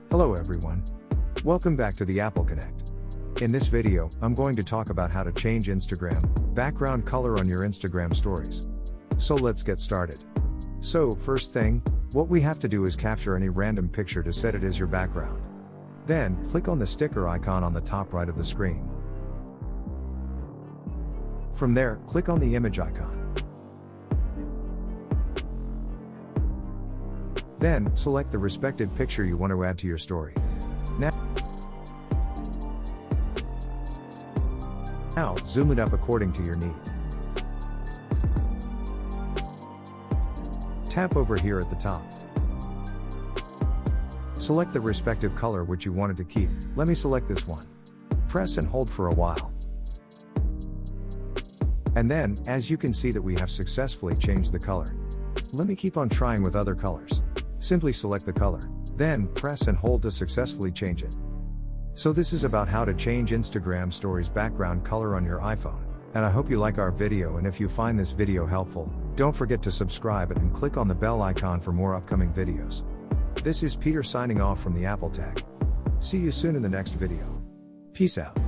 Hello everyone. Welcome back to the Apple Connect. In this video, I'm going to talk about how to change Instagram background color on your Instagram stories. So let's get started. So, first thing, what we have to do is capture any random picture to set it as your background. Then, click on the sticker icon on the top right of the screen. From there, click on the image icon. Then, select the respective picture you want to add to your story. Now, zoom it up according to your need. Tap over here at the top. Select the respective color which you wanted to keep. Let me select this one. Press and hold for a while. And then, as you can see that we have successfully changed the color. Let me keep on trying with other colors. Simply select the color. Then, press and hold to successfully change it. So this is about how to change Instagram stories background color on your iPhone. And I hope you like our video, and if you find this video helpful, don't forget to subscribe and click on the bell icon for more upcoming videos. This is Peter signing off from the Apple Tech. See you soon in the next video. Peace out.